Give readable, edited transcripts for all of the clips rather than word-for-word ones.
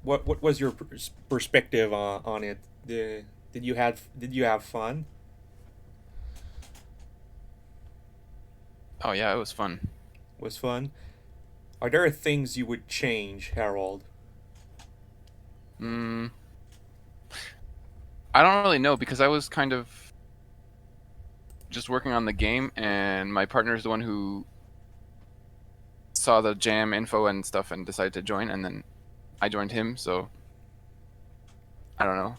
what was your perspective on it? Did you have fun? Oh yeah, it was fun. Was fun? Are there things you would change, Harold? Mm, I don't really know because I was kind of just working on the game, and my partner is the one who saw the jam info and stuff and decided to join, and then I joined him. So I don't know.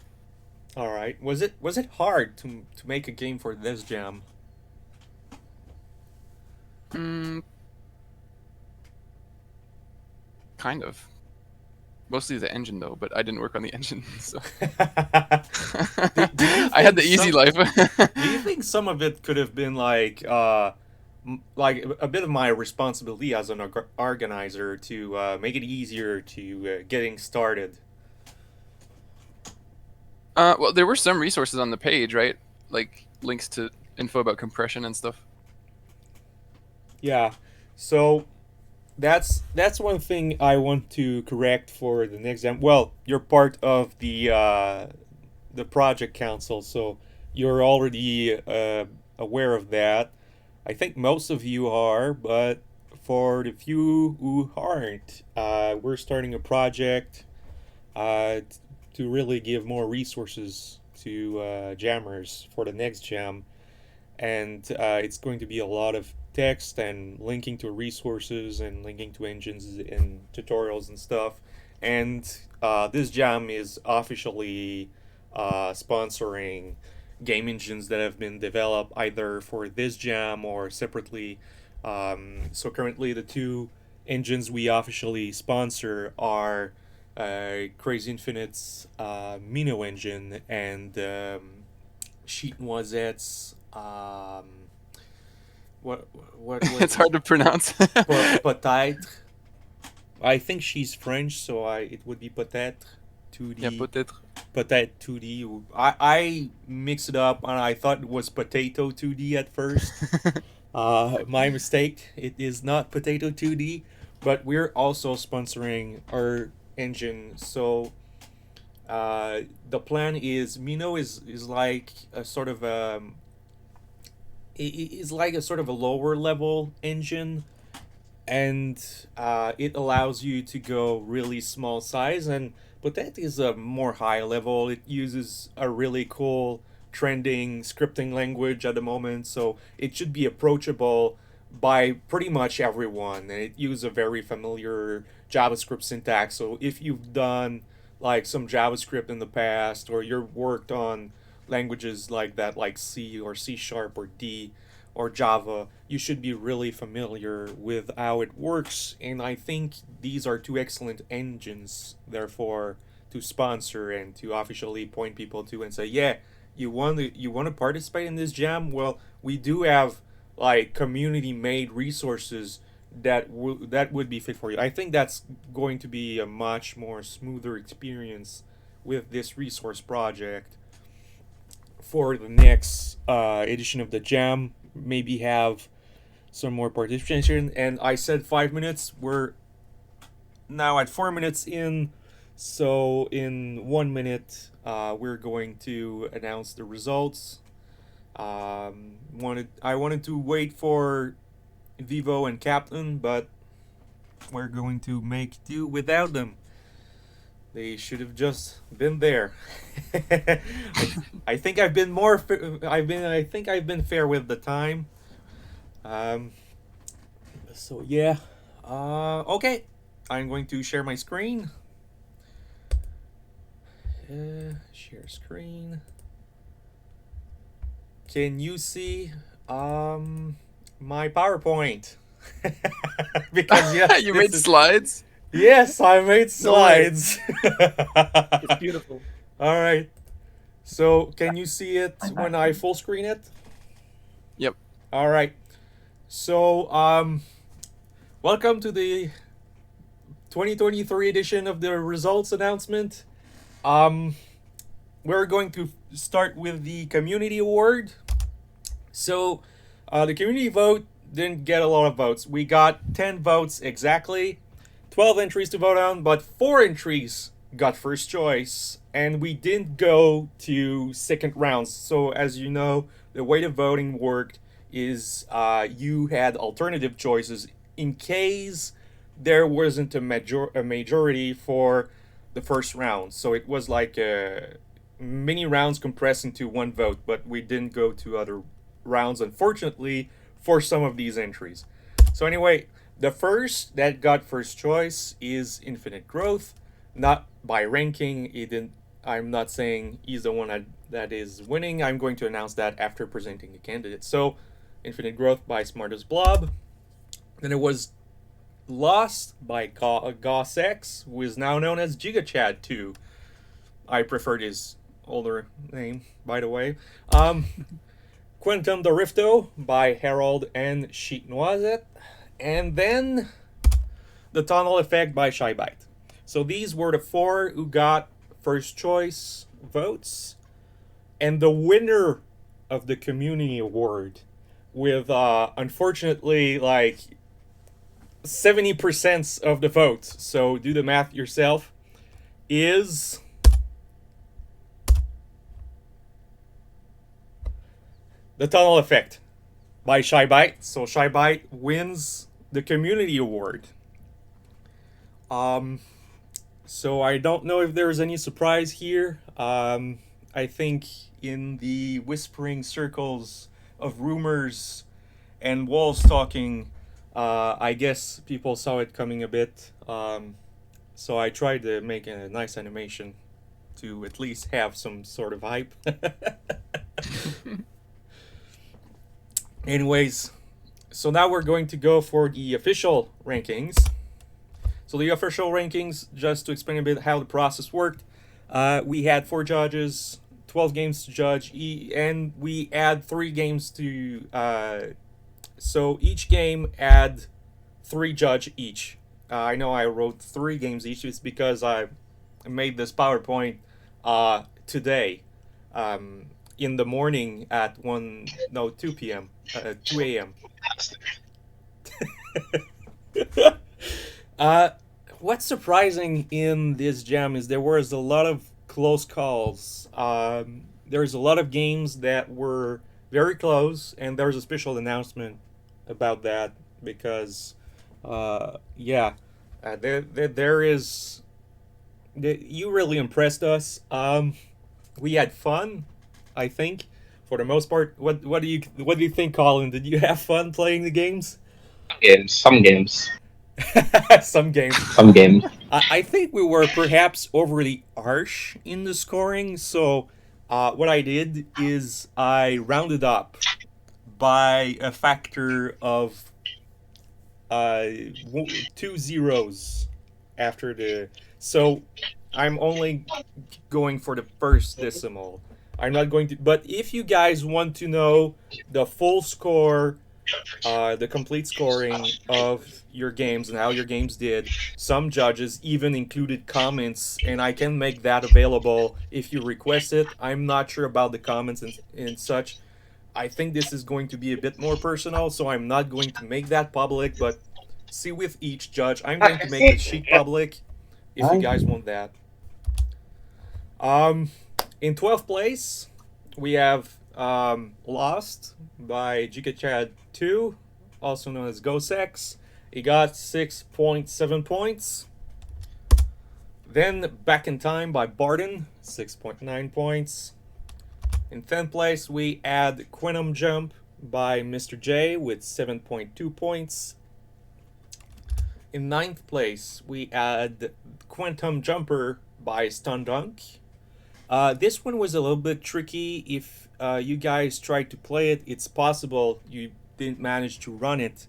All right. Was it hard to make a game for this jam? Mm, kind of. Mostly the engine though, but I didn't work on the engine, so do you I had think the easy some life. do you think some of it could have been like like a bit of my responsibility as an organizer to make it easier to getting started? Well, there were some resources on the page, right? Like links to info about compression and stuff. Yeah. So that's one thing I want to correct for the next jam. Well, you're part of the project council, so you're already aware of that. I think most of you are, but for the few who aren't, we're starting a project to really give more resources to jammers for the next jam, and it's going to be a lot of text and linking to resources and linking to engines and tutorials and stuff. And this jam is officially sponsoring game engines that have been developed either for this jam or separately. So currently, the two engines we officially sponsor are Crazy Infinite's Mino engine and Sheet Noisette's what It's was hard to pronounce. peut-être. I think she's French, so it would be peut-être Yeah, 2D. peut-être. Peut-être 2D. I mixed it up and I thought it was potato 2D at first. My mistake. It is not potato 2D, but we're also sponsoring our engine. So the plan is Mino is like a sort of is like a sort of a lower level engine, and it allows you to go really small size, and but that is a more high level. It uses a really cool trending scripting language at the moment, so it should be approachable by pretty much everyone, and it uses a very familiar JavaScript syntax. So if you've done like some JavaScript in the past, or you're worked on languages like that, like C or C sharp or D or Java, you should be really familiar with how it works. And I think these are two excellent engines, therefore, to sponsor and to officially point people to and say, yeah, you want to participate in this jam. Well, we do have like community made resources that would be fit for you. I think that's going to be a much more smoother experience with this resource project for the next edition of the jam. Maybe have some more participation. And I said 5 minutes. We're now at 4 minutes in. So in 1 minute, we're going to announce the results. I wanted to wait for Vivo and Captain, but we're going to make do without them. They should have just been there. I think I've been more. I think I've been fair with the time. Um, so yeah. Okay. I'm going to share my screen. Share screen. Can you see my PowerPoint? Because yes, You this made is slides? yes, I made No way. slides. It's beautiful. All right. So can you see it I'm when back. I full screen it? Yep. All right. So welcome to the 2023 edition of the results announcement. Um, we're going to start with the community award. So, the community vote didn't get a lot of votes. We got 10 votes exactly, 12 entries to vote on, but 4 entries got first choice, and we didn't go to second rounds. So as you know, the way the voting worked is you had alternative choices in case there wasn't a majority for the first round. So it was like many rounds compressed into one vote, but we didn't go to other rounds, unfortunately, for some of these entries. So anyway, the first that got first choice is Infinite Growth, not by ranking. He didn't. I'm not saying he's the one that is winning. I'm going to announce that after presenting the candidates. So, Infinite Growth by Smartest Blob. Then it was Lost by Goss X, who is now known as GigaChad 2. I preferred his older name, by the way. Quantum Dorifto by Harold and Sheet Noisette. And then The Tunnel Effect by ShyBite. So these were the four who got first choice votes. And the winner of the community award, with unfortunately like 70% of the votes, so do the math yourself, is The Tunnel Effect by ShyBite. So ShyBite wins the community award. So I don't know if there's any surprise here. I think in the whispering circles of rumors and walls talking, I guess people saw it coming a bit. So I tried to make a nice animation to at least have some sort of hype. Anyways, so now we're going to go for the official rankings. So the official rankings, just to explain a bit how the process worked, we had 4 judges, 12 games to judge, and we add 3 games to... so each game add 3 judge each. I know I wrote 3 games each. It's because I made this PowerPoint today. In the morning at 2 p.m. 2 a.m. What's surprising in this jam is there was a lot of close calls. There's a lot of games that were very close, and there's a special announcement about that because, there is. You really impressed us. We had fun, I think, for the most part. What do you think, Colin? Did you have fun playing the games? Some games. Some games. Some games. I think we were perhaps overly harsh in the scoring. So, what I did is I rounded up by a factor of 2 zeros after the. So, I'm only going for the first decimal. I'm not going to. But if you guys want to know the full score, the complete scoring of your games and how your games did, some judges even included comments, and I can make that available if you request it. I'm not sure about the comments and such. I think this is going to be a bit more personal, so I'm not going to make that public, but see with each judge. I'm going to make the sheet public if you guys want that. In 12th place, we have Lost by GigaChad 2, also known as GhostX. He got 6.7 points. Then Back in Time by Barden, 6.9 points. In 10th place, we add Quantum Jump by Mr. J with 7.2 points. In 9th place, we add Quantum Jumper by Stundunk. This one was a little bit tricky. If you guys tried to play it, it's possible you didn't manage to run it.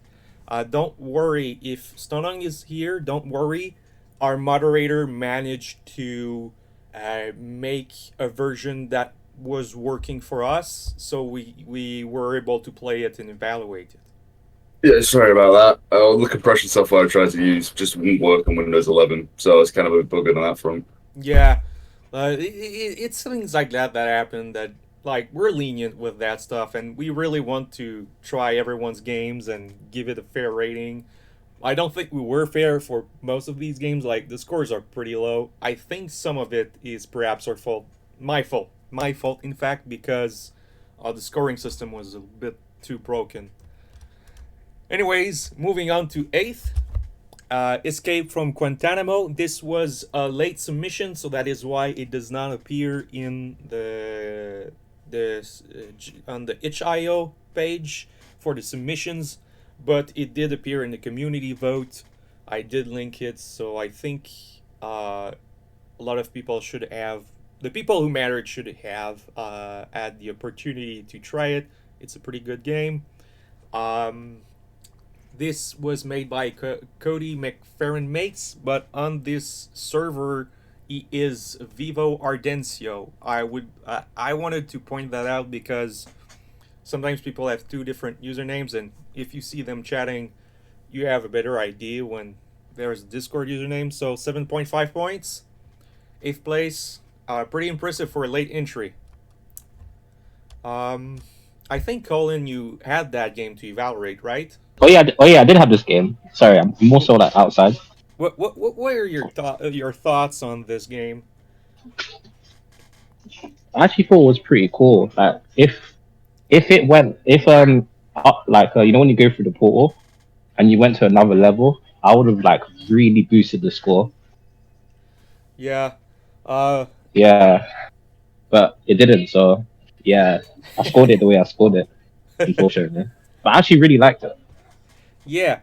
Don't worry, if Stundunk is here, don't worry. Our moderator managed to make a version that was working for us, so we were able to play it and evaluate it. Yeah, sorry about that. The compression software I tried to use just wouldn't work on Windows 11, so it's kind of a bug on that front. Yeah, it's things like that happen that, like, we're lenient with that stuff, and we really want to try everyone's games and give it a fair rating. I don't think we were fair for most of these games. Like, the scores are pretty low. I think some of it is perhaps our fault. My fault, in fact, because the scoring system was a bit too broken. Anyways, moving on to 8th. Escape from Guantanamo. This was a late submission, so that is why it does not appear in on the itch.io page for the submissions, but it did appear in the community vote. I did link it, so I think a lot of people should have. The people who mattered should have had the opportunity to try it. It's a pretty good game. This was made by Cody McFerrin Mates, but on this server, he is Vivo Ardencio. I wanted to point that out because sometimes people have two different usernames, and if you see them chatting, you have a better idea when there's a Discord username. So 7.5 points, 8th place, pretty impressive for a late entry. I think, Colin, you had that game to evaluate, right? Oh yeah, I did have this game. Sorry, I'm more so like outside. What are your thoughts on this game? I actually thought it was pretty cool. Like if it went up, like you know when you go through the portal and you went to another level, I would have like really boosted the score. Yeah. Yeah, but it didn't. So yeah, I scored it the way I scored it. Unfortunately, but I actually really liked it. Yeah.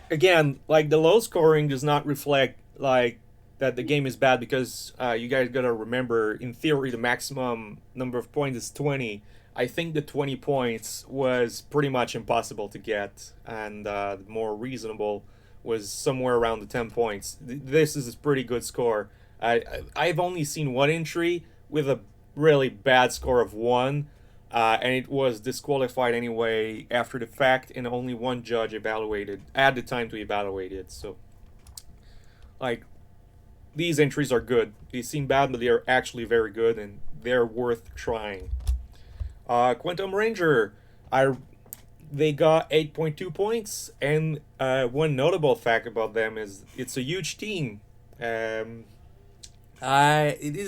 Again, like, the low scoring does not reflect like that the game is bad, because you guys gotta remember, in theory, the maximum number of points is 20. I think the 20 points was pretty much impossible to get, and the more reasonable was somewhere around the 10 points. This is a pretty good score. I've only seen one entry with a really bad score of 1. And it was disqualified anyway after the fact, and only one judge had the time to evaluate it. So, like, these entries are good. They seem bad, but they are actually very good, and they're worth trying. Quantum Ranger, they got 8.2 points, and one notable fact about them is it's a huge team. This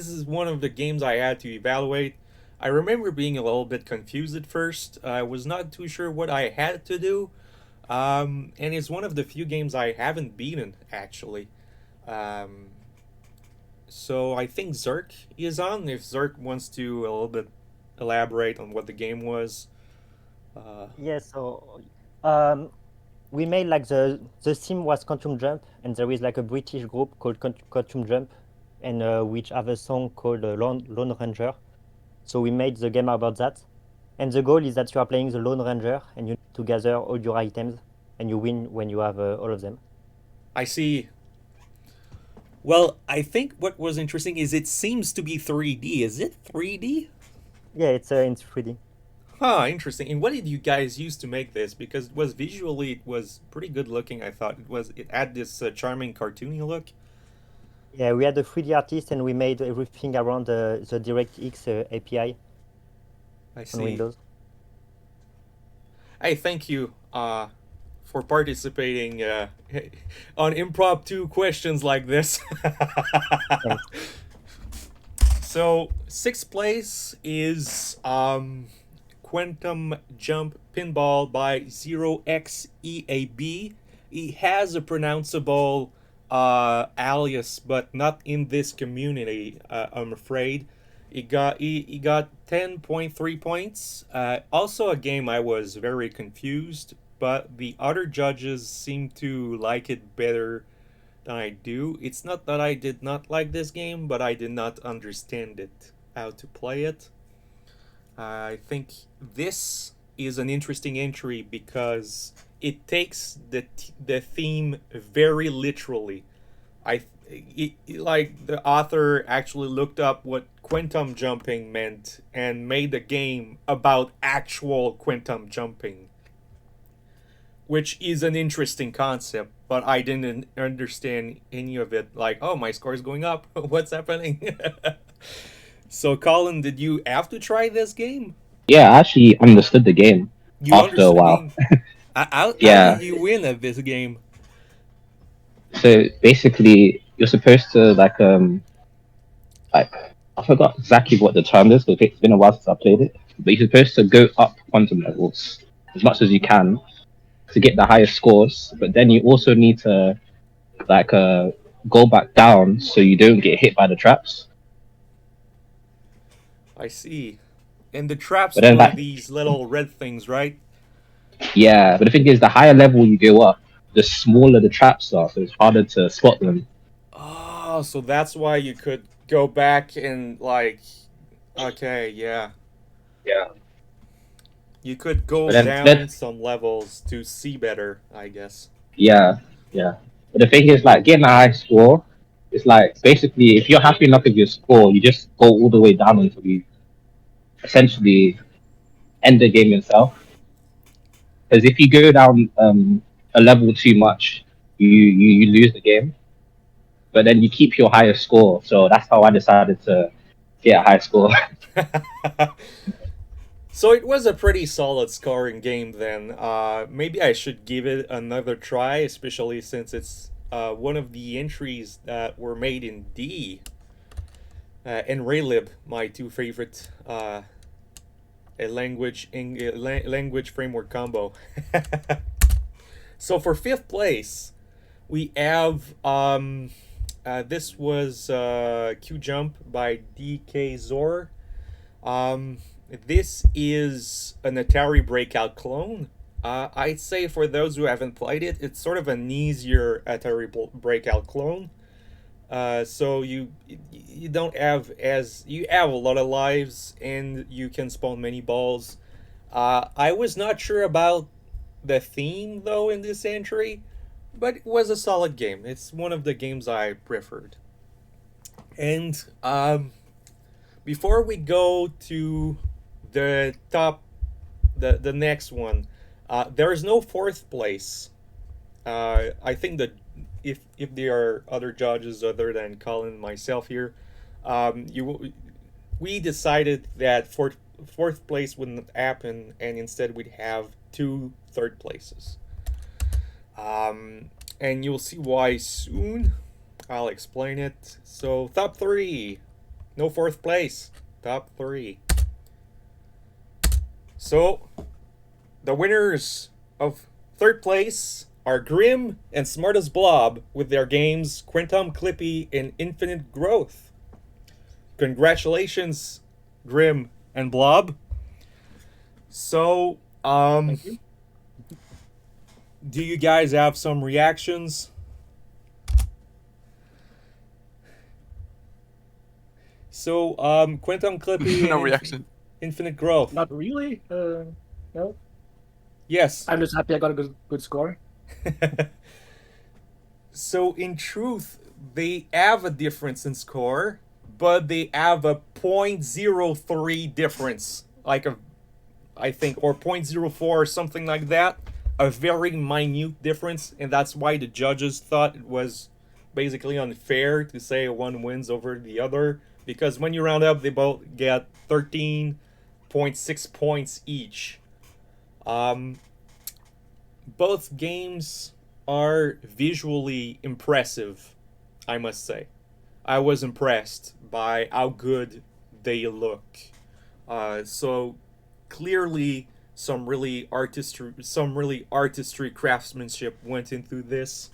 is one of the games I had to evaluate. I remember being a little bit confused at first. I was not too sure what I had to do. And it's one of the few games I haven't beaten, actually. So I think Zerk is on. If Zerk wants to a little bit elaborate on what the game was. Yeah, so we made like the theme was Quantum Jump, and there is like a British group called Quantum Jump, and which have a song called Lone Ranger. So we made the game about that, and the goal is that you are playing the Lone Ranger, and you need to gather all your items, and you win when you have all of them. I see. Well, I think what was interesting is it seems to be 3D. Is it 3D? Yeah, it's in 3D. Huh, interesting. And what did you guys use to make this? Because it was pretty good looking. I thought it had this charming cartoony look. Yeah, we had a 3D artist, and we made everything around the DirectX API I on see. Windows. Hey, thank you for participating on impromptu questions like this. So, 6th place is Quantum Jump Pinball by 0xEAB. He has a pronounceable alias, but not in this community, I'm afraid. He got 10.3 points. Also a game I was very confused, but the other judges seem to like it better than I do. It's not that I did not like this game, but I did not understand it, how to play it. I think this is an interesting entry because it takes the theme very literally. Like, the author actually looked up what quantum jumping meant and made a game about actual quantum jumping, which is an interesting concept, but I didn't understand any of it. Like, oh, my score is going up. What's happening? So, Colin, did you have to try this game? Yeah, I actually understood the game You after a understood the while. game? How Yeah. did you win at this game? So basically, you're supposed to like I forgot exactly what the term is because it's been a while since I played it. But you're supposed to go up quantum levels as much as you can to get the highest scores. But then you also need to like go back down so you don't get hit by the traps. I see. And the traps But then were that these little red things, right? yeah. But the thing is, the higher level you go up, the smaller the traps are, so it's harder to spot them. Oh, so that's why you could go back and like, okay, yeah. Yeah. You could go But then down some levels to see better, I guess. Yeah, yeah. But the thing is, like, getting a high score, it's like basically if you're happy enough with your score, you just go all the way down until you essentially end the game yourself. Because if you go down a level too much, you lose the game. But then you keep your highest score, so that's how I decided to get a high score. So it was a pretty solid scoring game then. Maybe I should give it another try, especially since it's one of the entries that were made in D. And Raylib, my two favorite language framework combo. So for 5th place, we have this was Q Jump by DK Zor. This is an Atari Breakout clone. I'd say for those who haven't played it, it's sort of an easier Atari Breakout clone. So you don't have you have a lot of lives and you can spawn many balls. I was not sure about the theme though in this entry, but it was a solid game. It's one of the games I preferred. And before we go to the top, the next one, there is no 4th place. I think that if there are other judges other than Colin and myself here, we decided that fourth place wouldn't happen, and instead we'd have 2 third places. And you'll see why soon. I'll explain it. So top 3, no 4th place. Top 3. So the winners of 3rd place are Grim and Smart as Blob with their games Quantum Clippy and Infinite Growth. Congratulations, Grim and Blob. So, Thank you. do you guys have some reactions? So, Quantum Clippy No and reaction. Infinite Growth. Not really. No. Yes. I'm just happy I got a good score. So in truth, they have a difference in score, but they have a 0.03 difference, like I think, or 0.04 or something like that. A very minute difference, and that's why the judges thought it was basically unfair to say one wins over the other, because when you round up, they both get 13.6 points each. Both games are visually impressive, I must say. I was impressed by how good they look. So clearly some really artistry craftsmanship went into this.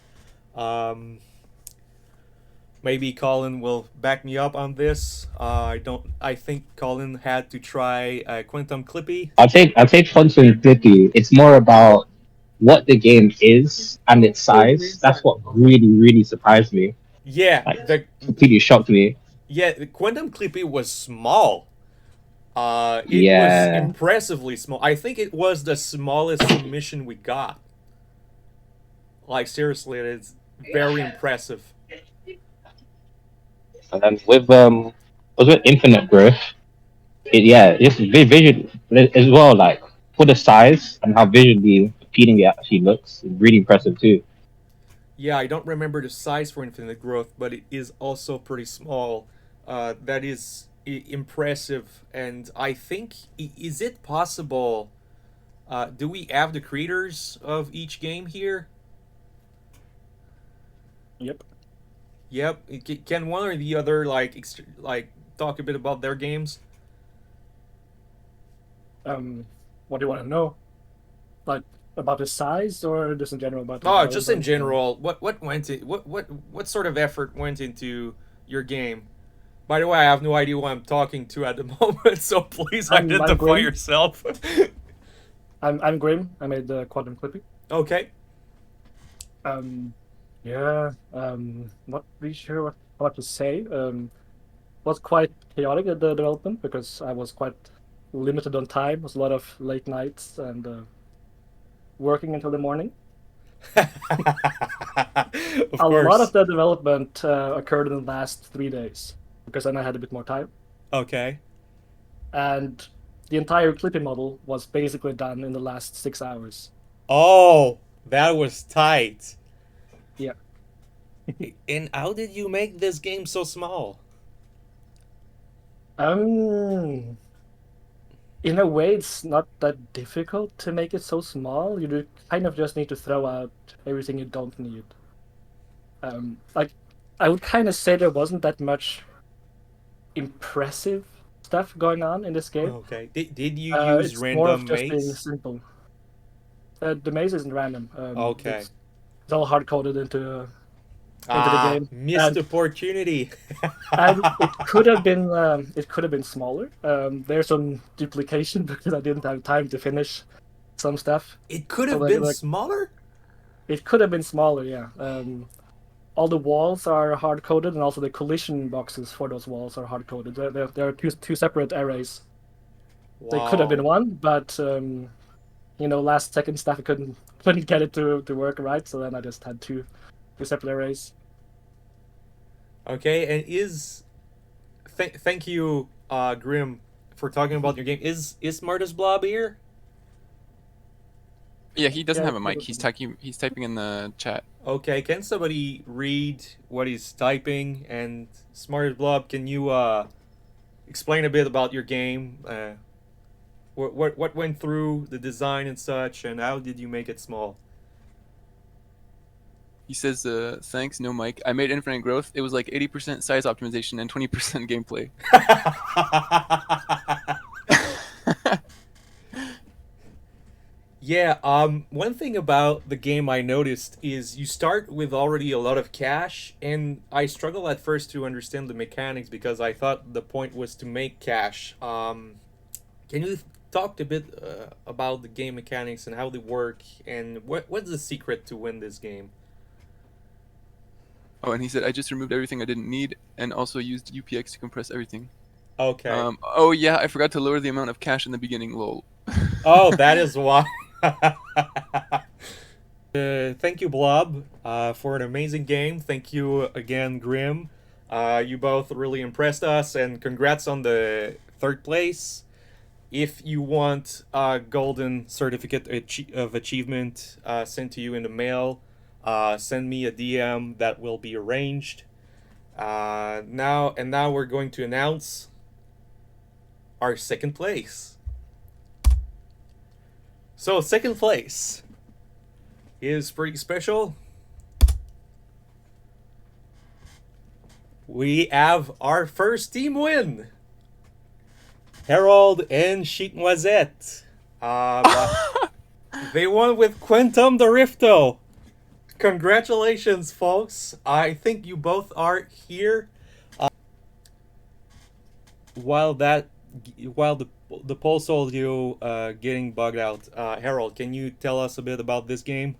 Maybe Colin will back me up on this. I think Colin had to try Quantum Clippy. I'll take Quantum Clippy. It's more about what the game is and its size. That's what really surprised me. Yeah, Like, completely shocked me. Yeah, the Quantum Clippy was small. It Yeah. was impressively small. I think it was the smallest submission we got. Like, seriously, it's very impressive. And then with Infinite Growth, it's vision as well. Like for the size and how visually appealing it actually looks, it's really impressive too. Yeah, I don't remember the size for Infinite Growth, but it is also pretty small. That is impressive, and I think is it possible Do we have the creators of each game here? Yep. Yep. Can one or the other like talk a bit about their games? What do you want to know? Like about the size, or just in general about? The Oh, just in development? general, what went in, what sort of effort went into your game? By the way, I have no idea who I'm talking to at the moment, so please I'm identify Grim. yourself. I'm Grim. I made the Quantum Clipping. Okay. Yeah. Not really sure what to say. Was quite chaotic at the development because I was quite limited on time. It was a lot of late nights and working until the morning. Of A lot course. of the development occurred in the last 3 days because then I had a bit more time. Okay. And the entire clipping model was basically done in the last 6 hours. Oh, that was tight. Yeah. And how did you make this game so small? In a way, it's not that difficult to make it so small. You kind of just need to throw out everything you don't need. Like, I would kind of say there wasn't that much impressive stuff going on in this game. Okay. Did you use It's more of random just being maze? simple. The maze isn't random. Okay. It's all hard coded into the Ah, game. missed And- opportunity. And it could have been smaller. There's some duplication because I didn't have time to finish some stuff. It could have like- been like- smaller? It could have been smaller, yeah. All the walls are hard coded, and also the collision boxes for those walls are hard coded. There are two separate arrays. They could have been Wow. one, but last second stuff I couldn't get it to work right, so then I just had two separate arrays. Okay, and thank you, Grim, for talking about your game. Is Smartest Blob here? Yeah, he doesn't Yeah, have a mic. He's typing in the chat. Okay, can somebody read what he's typing? And Smartest Blob, can you explain a bit about your game? What went through the design and such, and how did you make it small? He says, "Thanks, no mic. I made Infinite Growth. It was like 80% size optimization and 20% gameplay." Yeah, one thing about the game I noticed is you start with already a lot of cash, and I struggle at first to understand the mechanics because I thought the point was to make cash. Can you talk a bit about the game mechanics and how they work, and what's the secret to win this game? Oh, and he said, "I just removed everything I didn't need and also used UPX to compress everything." Okay. Oh yeah, I forgot to lower the amount of cash in the beginning. Lol. Oh, that is why. Thank you, Blob, for an amazing game. Thank you again, Grim. You both really impressed us, and congrats on the third place. If you want a golden certificate of achievement sent to you in the mail, send me a DM that will be arranged. Now we're going to announce our second place. So second place is pretty special. We have our first team win. Harold and Sheet Noisette. They won with Quantum the Rifto. Congratulations, folks. I think you both are here. While the pulse audio getting bugged out, Harold, can you tell us a bit about this game?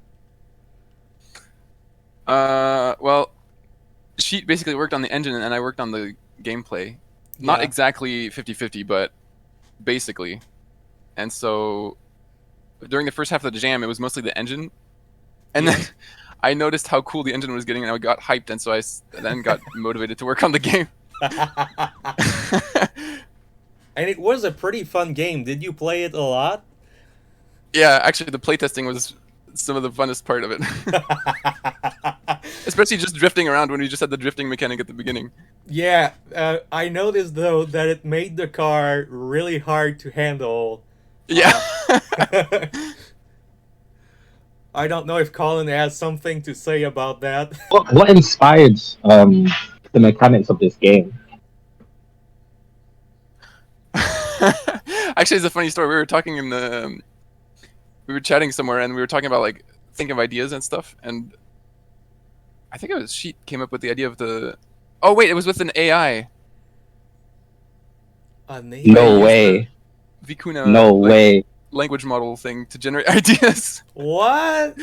Well, Sheet basically worked on the engine and I worked on the gameplay. Not Yeah. exactly 50-50, but basically. And so during the first half of the jam, it was mostly the engine. And then I noticed how cool the engine was getting and I got hyped, and so I then got motivated to work on the game. And it was a pretty fun game. Did you play it a lot? Yeah, actually, the playtesting was some of the funnest part of it. Especially just drifting around when we just had the drifting mechanic at the beginning. Yeah, I noticed though that it made the car really hard to handle Yeah. I don't know if Colin has something to say about that. What inspired the mechanics of this game? Actually, it's a funny story. We were talking in the, we were chatting somewhere, and we were talking about like thinking of ideas and stuff. And I think it was Sheet came up with the idea of the. Oh wait, it was with an AI. No way. Vicuna. No like, way. Language model thing to generate ideas. What?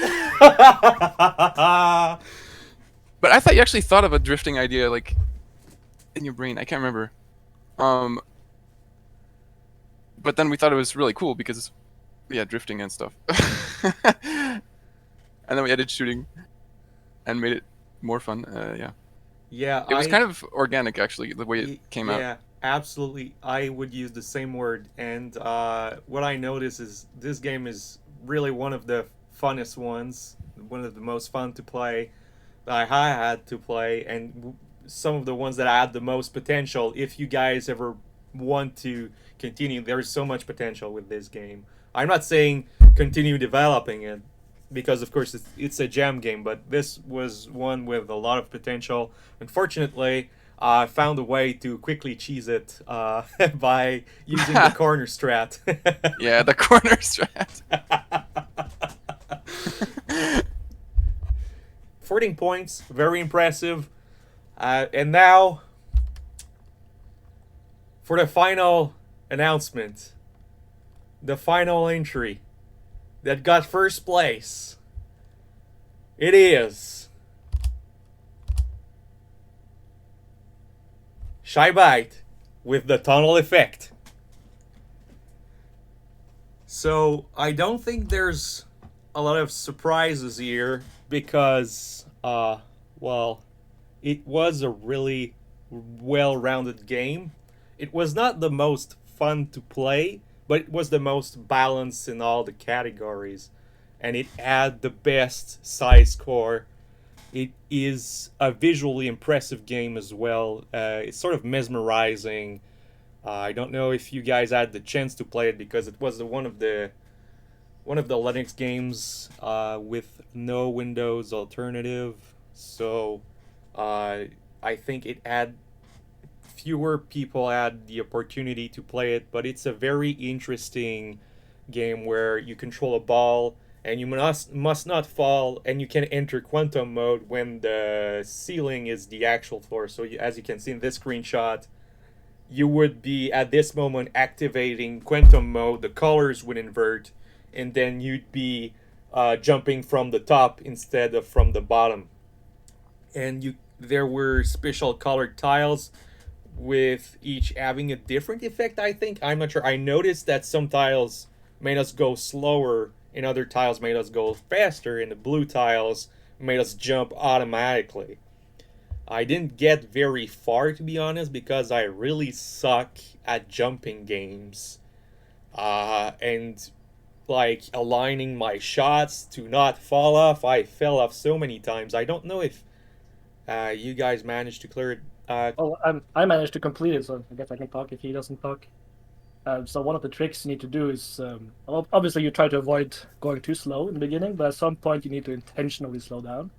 But I thought you actually thought of a drifting idea, like in your brain. I can't remember. But then we thought it was really cool because, yeah, drifting and stuff. And then we added shooting, and made it more fun. Yeah. Yeah, It was kind of organic, actually, the way it came out. Yeah, absolutely. I would use the same word. And what I notice is this game is really one of the funnest ones, one of the most fun to play that I had to play, and some of the ones that had the most potential. If you guys ever want to continue, there's so much potential with this game. I'm not saying continue developing it, because of course it's a jam game, but this was one with a lot of potential. Unfortunately, I found a way to quickly cheese it by using the corner strat. Yeah, the corner strat. 14 points, very impressive. And now, for the final announcement, the final entry that got first place. It is Shybite with the tunnel effect. So I don't think there's a lot of surprises here because, well, it was a really well-rounded game. It was not the most fun to play, but it was the most balanced in all the categories. And it had the best size score. It is a visually impressive game as well. It's sort of mesmerizing. I don't know if you guys had the chance to play it because it was one of the Linux games with no Windows alternative. So I think it had fewer people had the opportunity to play it, but it's a very interesting game where you control a ball and you must not fall, and you can enter quantum mode when the ceiling is the actual floor. So as you can see in this screenshot, you would be at this moment activating quantum mode, the colors would invert, and then you'd be jumping from the top instead of from the bottom. And there were special colored tiles with each having a different effect, I think. I'm not sure. I noticed that some tiles made us go slower and other tiles made us go faster, and the blue tiles made us jump automatically. I didn't get very far, to be honest, because I really suck at jumping games. And like aligning my shots to not fall off, I fell off so many times. I don't know if you guys managed to clear it. I managed to complete it, so I guess I can talk if he doesn't talk. So one of the tricks you need to do is, obviously you try to avoid going too slow in the beginning, but at some point you need to intentionally slow down.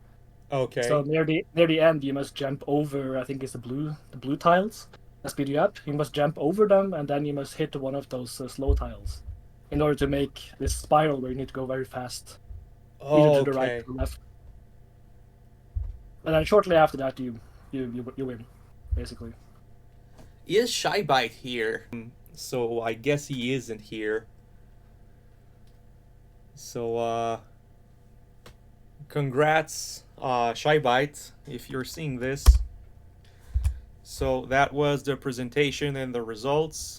Okay. So near the end you must jump over, I think it's the blue tiles that speed you up. You must jump over them, and then you must hit one of those slow tiles in order to make this spiral where you need to go very fast, either to the right or the left. And then shortly after that you win, basically. Is Shybite here? So I guess he isn't here. So congrats, Shybite, if you're seeing this. So that was the presentation and the results.